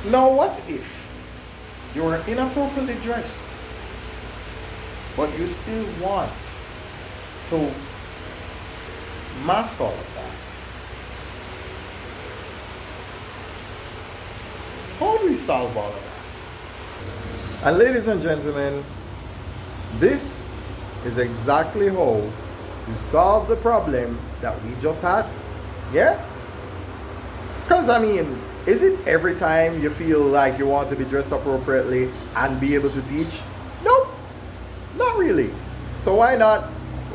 Now, what if you are inappropriately dressed, but you still want to mask all of that? How do we solve all of that? And ladies and gentlemen, this is exactly how you solve the problem that we just had. Yeah? Because I mean, is it every time you feel like you want to be dressed appropriately and be able to teach? Nope, not really. So why not?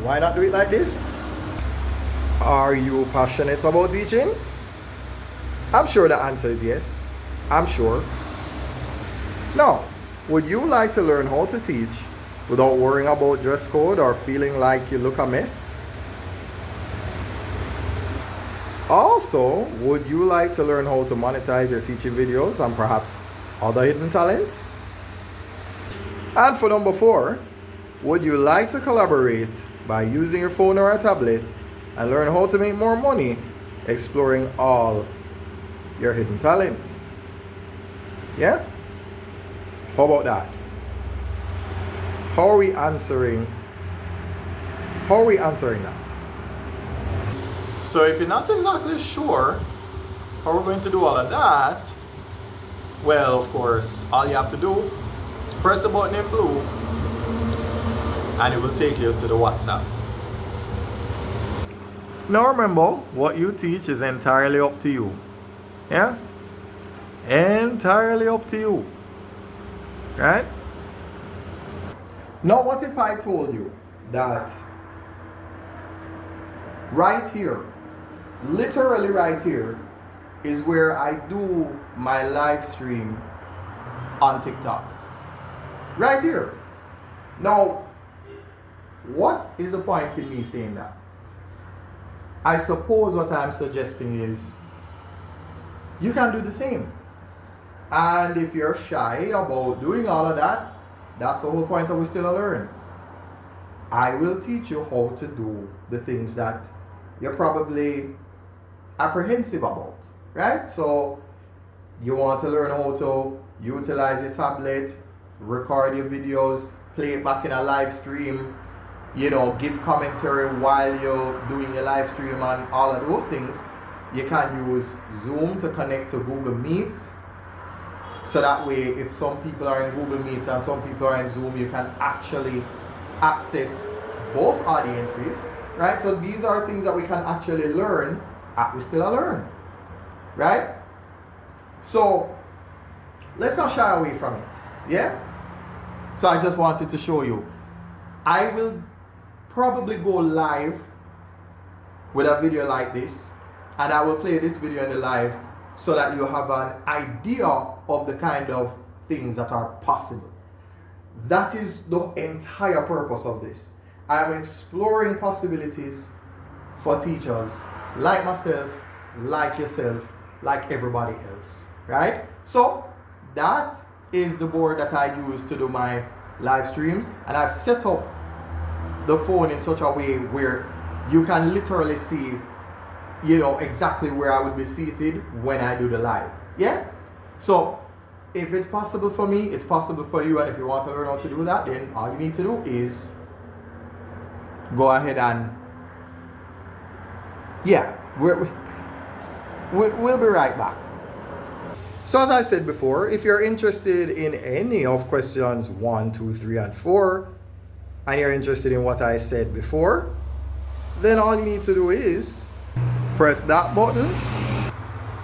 Why not do it like this? Are you passionate about teaching? I'm sure the answer is yes. I'm sure. Now, would you like to learn how to teach without worrying about dress code or feeling like you look a mess? Also, would you like to learn how to monetize your teaching videos and perhaps other hidden talents? And for number 4, would you like to collaborate by using your phone or a tablet and learn how to make more money exploring all your hidden talents? Yeah? How about that? How are we answering that? So if you're not exactly sure how we're going to do all of that, well, of course, all you have to do is press the button in blue and it will take you to the WhatsApp. Now remember, what you teach is entirely up to you. Yeah? Entirely up to you. Right? Now what if I told you that right here, literally right here, is where I do my live stream on TikTok. Right here. Now, what is the point in me saying that? I suppose what I'm suggesting is you can do the same. And if you're shy about doing all of that, that's the whole point of We Still Learn. I will teach you how to do the things that you're probably apprehensive about, right? So you want to learn how to utilize your tablet, record your videos, play it back in a live stream, give commentary while you're doing your live stream and all of those things. You can use Zoom to connect to Google Meets. So that way, if some people are in Google Meets and some people are in Zoom, you can actually access both audiences, right? So these are things that we can actually learn at We Still Learn, right? So let's not shy away from it, yeah? So I just wanted to show you. I will probably go live with a video like this, and I will play this video in the live so that you have an idea of the kind of things that are possible. That is the entire purpose of this. I am exploring possibilities for teachers like myself, like yourself, like everybody else, right? So that is the board that I use to do my live streams, and I've set up the phone in such a way where you can literally see exactly where I would be seated when I do the live. Yeah? So if it's possible for me, it's possible for you, and if you want to learn how to do that, then all you need to do is go ahead and we'll be right back. So as I said before, if you're interested in any of questions 1, 2, 3, and 4, and you're interested in what I said before, then all you need to do is press that button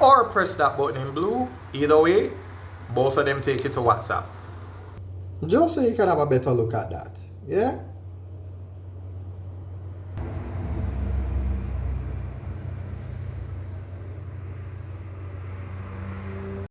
or press that button in blue. Either way, both of them take you to WhatsApp. Just so you can have a better look at that. Yeah?